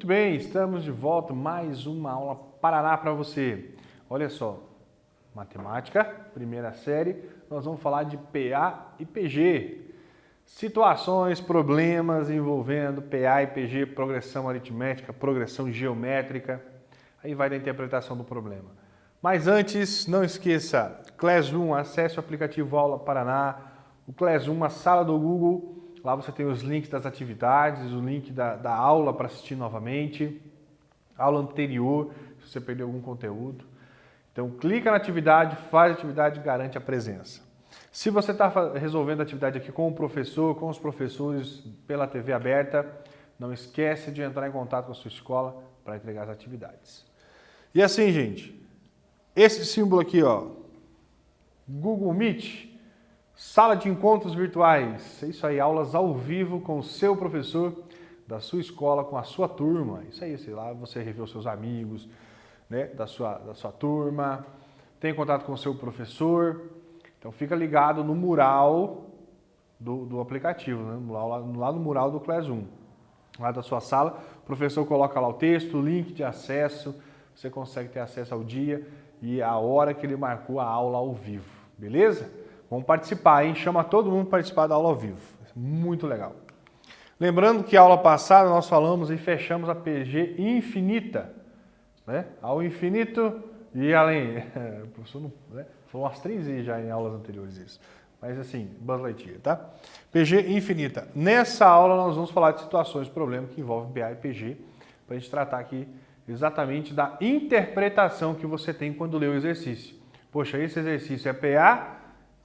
bem, estamos de volta, mais uma aula Paraná para você. Olha só, matemática, primeira série, nós vamos falar de PA e PG. Situações, problemas envolvendo PA e PG, progressão aritmética, progressão geométrica, aí vai da interpretação do problema. Mas antes, não esqueça, Classroom, acesse o aplicativo Aula Paraná, o Classroom, a sala do Google. Lá você tem os links das atividades, o link da aula para assistir novamente, aula anterior, se você perdeu algum conteúdo. Então, clica na atividade, faz a atividade e garante a presença. Se você está resolvendo a atividade aqui com o professor, com os professores pela TV aberta, não esquece de entrar em contato com a sua escola para entregar as atividades. E assim, gente, esse símbolo aqui, ó, Google Meet, sala de encontros virtuais, é isso aí, aulas ao vivo com o seu professor da sua escola, com a sua turma, isso aí, sei lá, você revê os seus amigos, né, da sua turma, tem contato com o seu professor, então fica ligado no mural do aplicativo, né, lá no mural do Classroom, lá da sua sala, o professor coloca lá o texto, o link de acesso, você consegue ter acesso ao dia e a hora que ele marcou a aula ao vivo, beleza? Vamos participar, hein? Chama todo mundo para participar da aula ao vivo. Muito legal. Lembrando que a aula passada nós falamos e fechamos a PG infinita, né? Ao infinito e além. O professor não, né? Falou umas 3 vezes já em aulas anteriores isso. Mas assim, Buzz Lightyear, tá? PG infinita. Nessa aula nós vamos falar de situações, problemas que envolvem PA e PG, para a gente tratar aqui exatamente da interpretação que você tem quando lê o exercício. Poxa, esse exercício é PA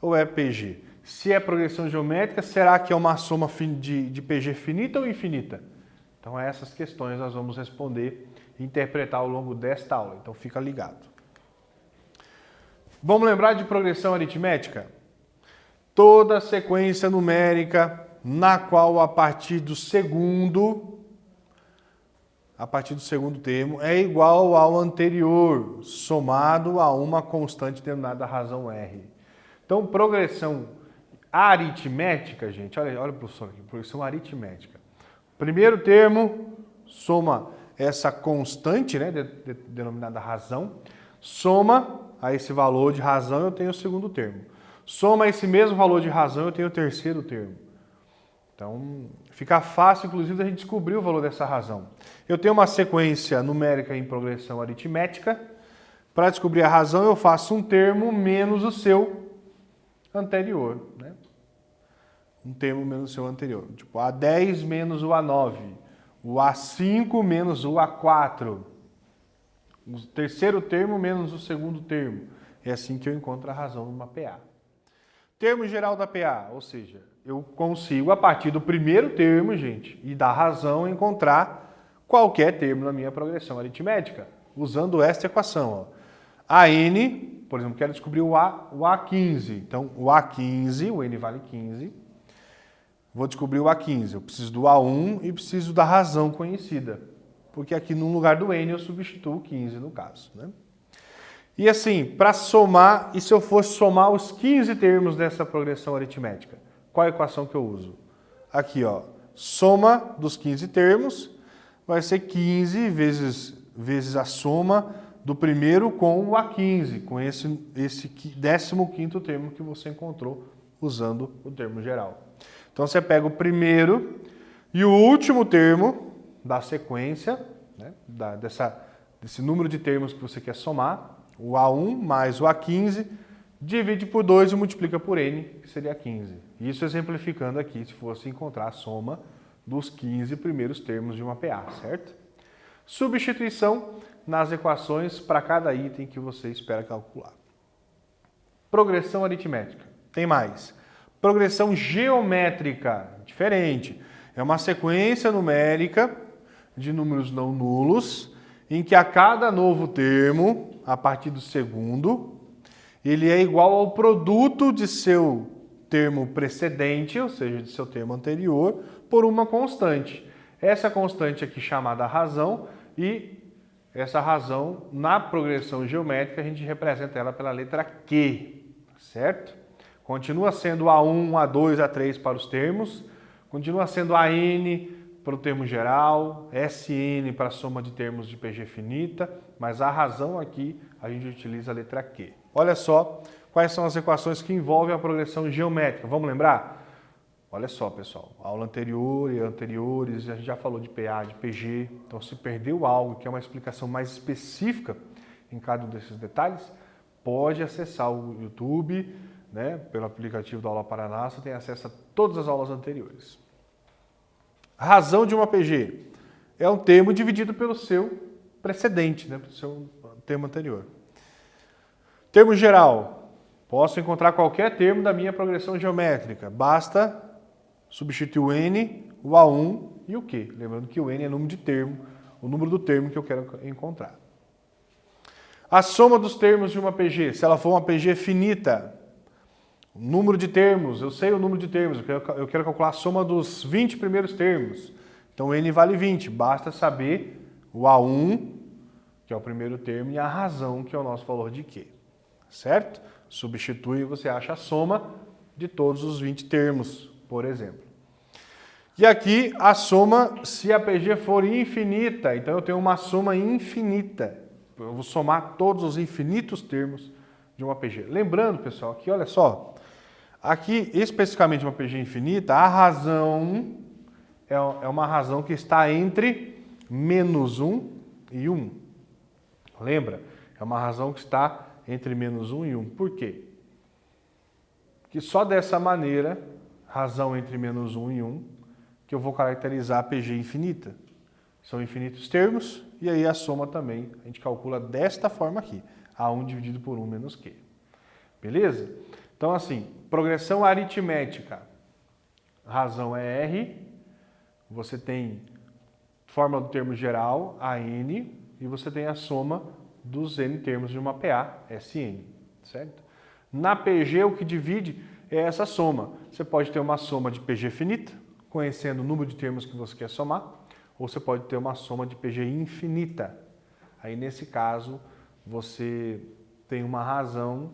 ou é PG? Se é progressão geométrica, será que é uma soma de PG finita ou infinita? Então essas questões nós vamos responder e interpretar ao longo desta aula, então fica ligado. Vamos lembrar de progressão aritmética? Toda sequência numérica na qual a partir do segundo termo é igual ao anterior, somado a uma constante denominada razão R. Então, progressão aritmética, gente, olha professor aqui, progressão aritmética. Primeiro termo, soma essa constante, né, denominada razão, soma a esse valor de razão, eu tenho o segundo termo. Soma esse mesmo valor de razão, eu tenho o terceiro termo. Então, fica fácil, inclusive, a gente descobrir o valor dessa razão. Eu tenho uma sequência numérica em progressão aritmética. Para descobrir a razão, eu faço um termo menos o seu anterior, né? Um termo menos o seu anterior. Tipo, A10 menos o A9. O A5 menos o A4. O terceiro termo menos o segundo termo. É assim que eu encontro a razão numa PA. Termo geral da PA, ou seja, eu consigo, a partir do primeiro termo, gente, e da razão, encontrar qualquer termo na minha progressão aritmética, usando esta equação. Ó. AN, por exemplo, quero descobrir o A15. Então, o A15, o N vale 15. Vou descobrir o A15. Eu preciso do A1 e preciso da razão conhecida. Porque aqui no lugar do N eu substituo o 15 no caso, né? E assim, para somar, e se eu fosse somar os 15 termos dessa progressão aritmética? Qual a equação que eu uso? Aqui, ó, soma dos 15 termos vai ser 15 vezes a soma do primeiro com o A15, com esse 15º termo que você encontrou usando o termo geral. Então você pega o primeiro e o último termo da sequência, né, desse número de termos que você quer somar, o A1 mais o A15, divide por 2 e multiplica por N, que seria 15. Isso exemplificando aqui, se fosse encontrar a soma dos 15 primeiros termos de uma PA, certo? Substituição nas equações para cada item que você espera calcular. Progressão aritmética. Tem mais. Progressão geométrica. Diferente. É uma sequência numérica de números não nulos, em que a cada novo termo, a partir do segundo, ele é igual ao produto de seu termo precedente, ou seja, de seu termo anterior, por uma constante. Essa constante aqui chamada razão, e essa razão, na progressão geométrica, a gente representa ela pela letra Q, certo? Continua sendo A1, A2, A3 para os termos, continua sendo AN para o termo geral, SN para a soma de termos de PG finita, mas a razão aqui a gente utiliza a letra Q. Olha só quais são as equações que envolvem a progressão geométrica. Vamos lembrar? Olha só, pessoal, aula anterior e anteriores, a gente já falou de PA, de PG, então se perdeu algo que é uma explicação mais específica em cada um desses detalhes, pode acessar o YouTube, né, pelo aplicativo da Aula Paraná, você tem acesso a todas as aulas anteriores. A razão de uma PG é um termo dividido pelo seu precedente, né, pelo seu termo anterior. Termo geral, posso encontrar qualquer termo da minha progressão geométrica, basta substituir o N, o A1 e o Q. Lembrando que o N é número de termo, o número do termo que eu quero encontrar. A soma dos termos de uma PG, se ela for uma PG finita, o número de termos, eu sei o número de termos, eu quero calcular a soma dos 20 primeiros termos. Então N vale 20, basta saber o A1, que é o primeiro termo, e a razão, que é o nosso valor de Q. Certo? Substitui e você acha a soma de todos os 20 termos, por exemplo. E aqui a soma, se a PG for infinita, então eu tenho uma soma infinita. Eu vou somar todos os infinitos termos de uma PG. Lembrando, pessoal, aqui olha só, aqui especificamente uma PG infinita, a razão é uma razão que está entre menos 1 e 1. Lembra? É uma razão que está entre menos 1 e 1. Por quê? Porque só dessa maneira, razão entre menos 1 e 1, que eu vou caracterizar a PG infinita. São infinitos termos, e aí a soma também, a gente calcula desta forma aqui, A1 dividido por 1 menos Q. Beleza? Então assim, progressão aritmética, razão é R, você tem fórmula do termo geral, AN, e você tem a soma dos N termos de uma PA, SN, certo? Na PG, o que divide é essa soma. Você pode ter uma soma de PG finita, conhecendo o número de termos que você quer somar, ou você pode ter uma soma de PG infinita. Aí, nesse caso, você tem uma razão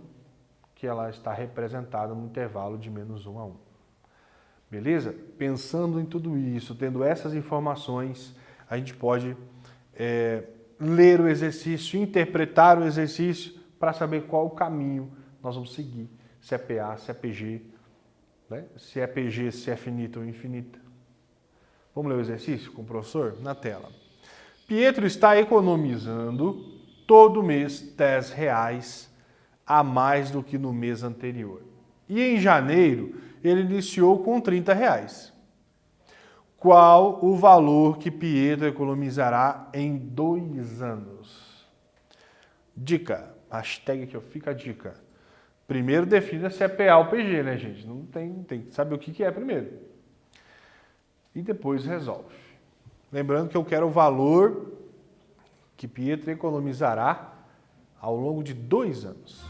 que ela está representada no intervalo de menos 1 a 1. Beleza? Pensando em tudo isso, tendo essas informações, a gente pode ler o exercício, interpretar o exercício para saber qual o caminho nós vamos seguir. Se é PA, se é PG, né? Se é PG, se é finita ou infinita. Vamos ler o exercício com o professor? Na tela. Pietro está economizando todo mês R$10 a mais do que no mês anterior. E em janeiro ele iniciou com R$30. Qual o valor que Pietro economizará em 2 anos? Dica. Hashtag aqui, ó, fica a dica. Primeiro defina se é PA ou PG, né, gente? Não tem que saber o que é primeiro. E depois resolve. Lembrando que eu quero o valor que Pietro economizará ao longo de 2 anos.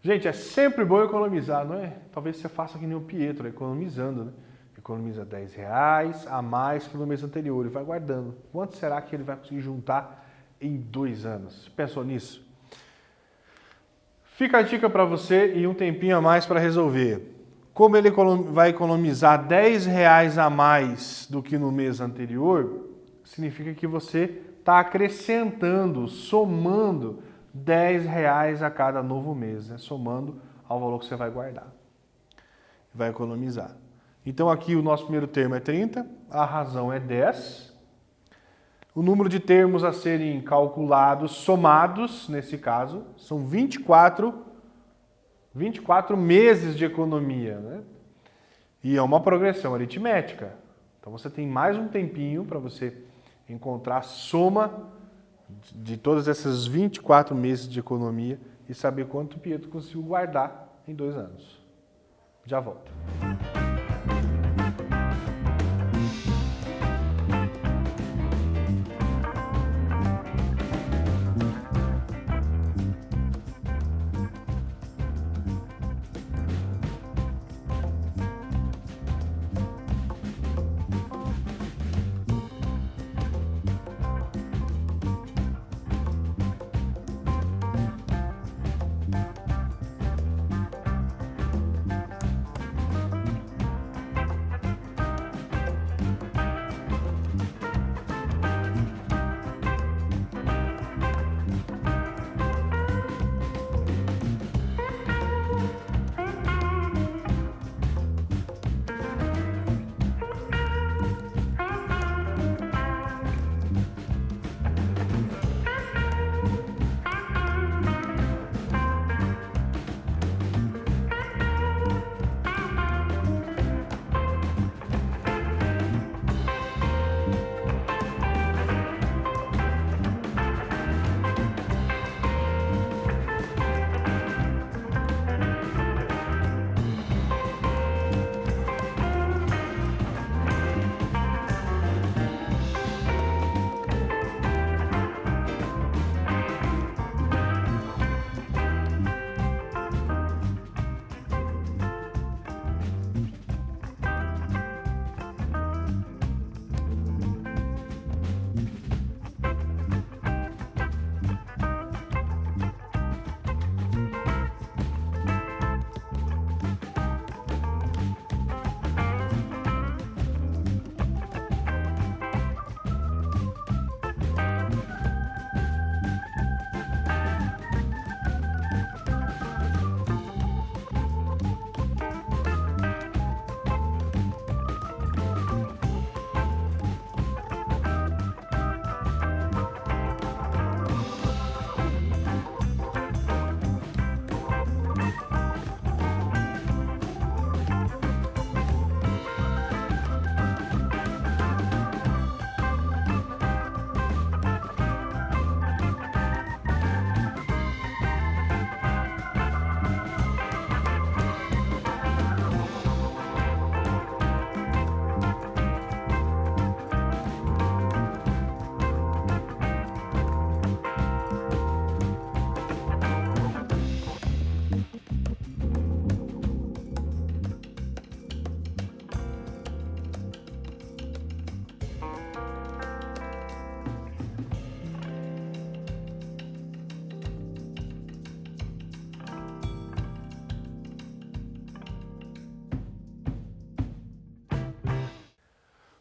Gente, é sempre bom economizar, não é? Talvez você faça que nem o Pietro, economizando, né? Economiza R$10 a mais que no mês anterior e vai guardando. Quanto será que ele vai conseguir juntar em 2 anos? Pensou nisso? Fica a dica para você e um tempinho a mais para resolver. Como ele vai economizar R$10 a mais do que no mês anterior, significa que você está acrescentando, somando R$10 a cada novo mês, né? Somando ao valor que você vai guardar. Vai economizar. Então aqui o nosso primeiro termo é 30, a razão é 10. O número de termos a serem calculados, somados, nesse caso, são 24 meses de economia, né? E é uma progressão aritmética. Então você tem mais um tempinho para você encontrar a soma de todos esses 24 meses de economia e saber quanto o Pietro conseguiu guardar em 2 anos. Já volto.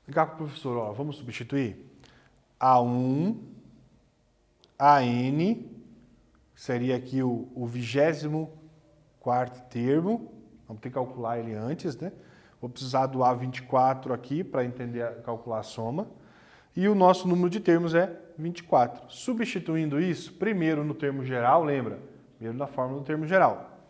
Explicar para o professor, ó, vamos substituir A1, AN, seria aqui o 24º termo, vamos ter que calcular ele antes, né? Vou precisar do A24 aqui para entender, calcular a soma. E o nosso número de termos é 24. Substituindo isso, primeiro no termo geral, lembra? Primeiro na fórmula do termo geral.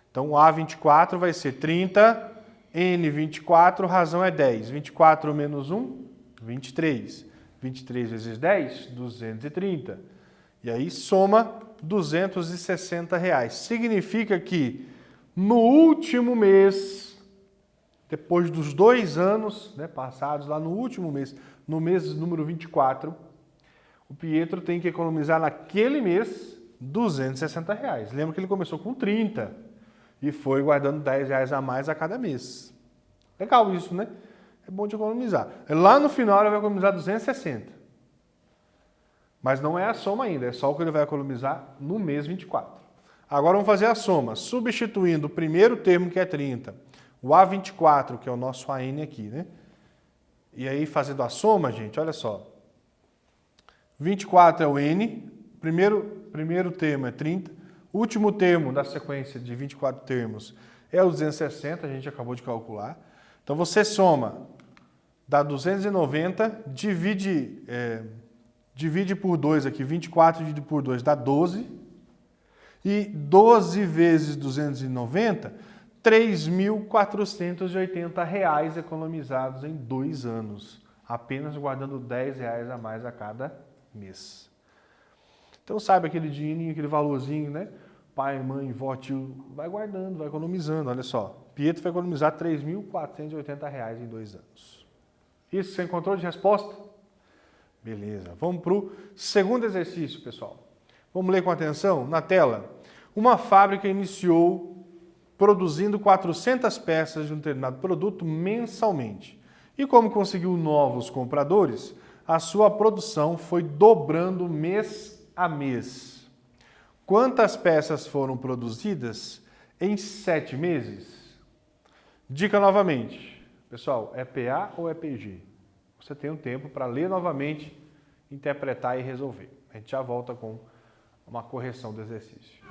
Então, o A24 vai ser 30, N24, razão é 10. 24 menos 1, 23. 23 vezes 10, 230. E aí soma R$260. Significa que no último mês, depois dos 2 anos, né, passados, lá no último mês, no mês número 24, o Pietro tem que economizar naquele mês R$260. Lembra que ele começou com 30 e foi guardando R$10 a mais a cada mês. Legal isso, né? É bom de economizar. Lá no final ele vai economizar 260. Mas não é a soma ainda, é só o que ele vai economizar no mês 24. Agora vamos fazer a soma, substituindo o primeiro termo, que é 30, o A24, que é o nosso AN aqui, né? E aí, fazendo a soma, gente, olha só. 24 é o N, primeiro termo é 30, o último termo da sequência de 24 termos é o 260, a gente acabou de calcular. Então, você soma, dá 290, divide por 2 aqui, 24 dividido por 2 dá 12. E 12 vezes 290, R$3.480 economizados em 2 anos. Apenas guardando R$10 a mais a cada mês. Então sabe aquele dinheirinho, aquele valorzinho, né? Pai, mãe, vó, tio, vai guardando, vai economizando. Olha só, Pietro vai economizar R$3.480 em 2 anos. Isso, você encontrou de resposta? Beleza, vamos para o segundo exercício, pessoal. Vamos ler com atenção na tela. Uma fábrica iniciou produzindo 400 peças de um determinado produto mensalmente. E como conseguiu novos compradores, a sua produção foi dobrando mês a mês. Quantas peças foram produzidas em 7 meses? Dica novamente. Pessoal, é PA ou é PG? Você tem um tempo para ler novamente, interpretar e resolver. A gente já volta com uma correção do exercício.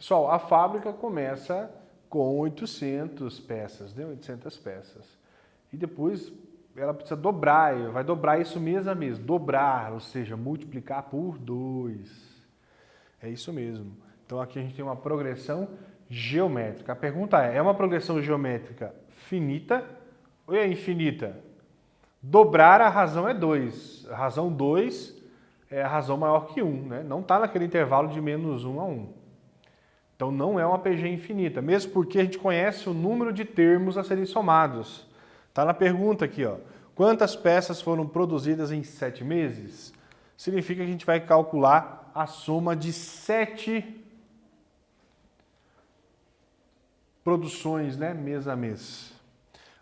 Pessoal, a fábrica começa com 800 peças, né? 800 peças. E depois ela precisa dobrar, vai dobrar isso mês a mês. Dobrar, ou seja, multiplicar por 2. É isso mesmo. Então aqui a gente tem uma progressão geométrica. A pergunta é uma progressão geométrica finita ou é infinita? Dobrar, a razão é 2. A razão 2 é a razão maior que 1, né? Não está naquele intervalo de menos 1 a 1. Então não é uma PG infinita, mesmo porque a gente conhece o número de termos a serem somados. Está na pergunta aqui, ó. Quantas peças foram produzidas em 7 meses? Significa que a gente vai calcular a soma de 7 produções, né, mês a mês.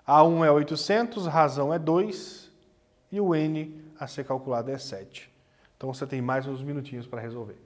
A1 é 800, razão é 2 e o N a ser calculado é 7. Então você tem mais uns minutinhos para resolver.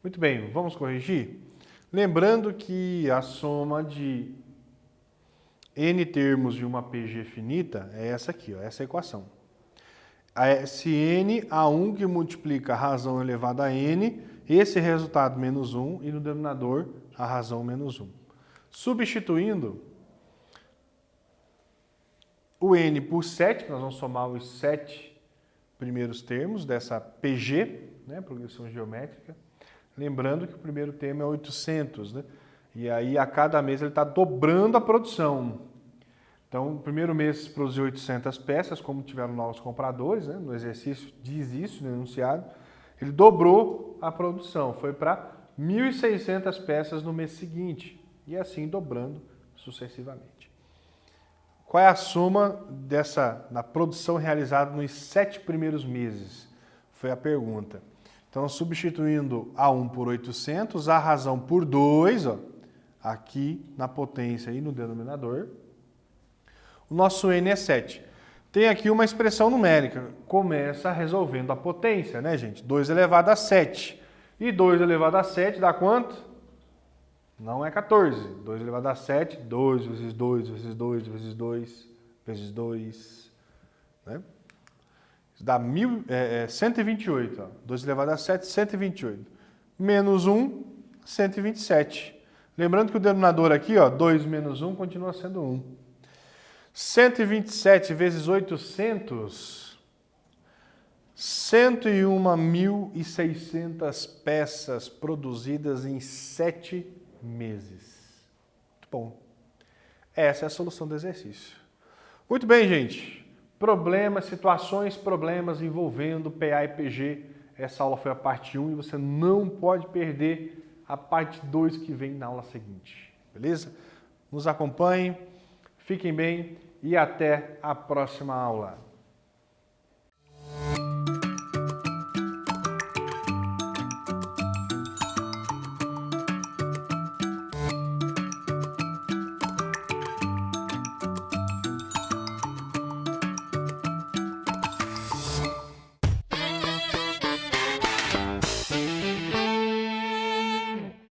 Muito bem, vamos corrigir? Lembrando que a soma de n termos de uma PG finita é essa aqui, ó, essa equação. Esse n a 1 que multiplica a razão elevada a n, esse resultado menos 1 e no denominador a razão menos 1. Substituindo o n por 7, nós vamos somar os 7 primeiros termos dessa PG, né, progressão geométrica. Lembrando que o primeiro termo é 800, né? E aí a cada mês ele está dobrando a produção. Então, no primeiro mês produziu 800 peças, como tiveram novos compradores, né? No exercício diz isso, no enunciado. Ele dobrou a produção, foi para 1.600 peças no mês seguinte, e assim dobrando sucessivamente. Qual é a soma na produção realizada nos 7 primeiros meses? Foi a pergunta. Então, substituindo A1 por 800, a razão por 2, ó, aqui na potência e no denominador, o nosso n é 7. Tem aqui uma expressão numérica, começa resolvendo a potência, né, gente? 2 elevado a 7. E 2 elevado a 7 dá quanto? Não é 14. 2 elevado a 7, 2 vezes 2 vezes 2 vezes 2 vezes 2, né? Isso dá 128. Ó. 2 elevado a 7, 128. Menos 1, 127. Lembrando que o denominador aqui, ó, 2 menos 1, continua sendo 1. 127 vezes 800, 101.600 peças produzidas em 7 meses. Muito bom. Essa é a solução do exercício. Muito bem, gente. Problemas, situações, problemas envolvendo PA e PG. Essa aula foi a parte 1 e você não pode perder a parte 2 que vem na aula seguinte. Beleza? Nos acompanhem, fiquem bem e até a próxima aula.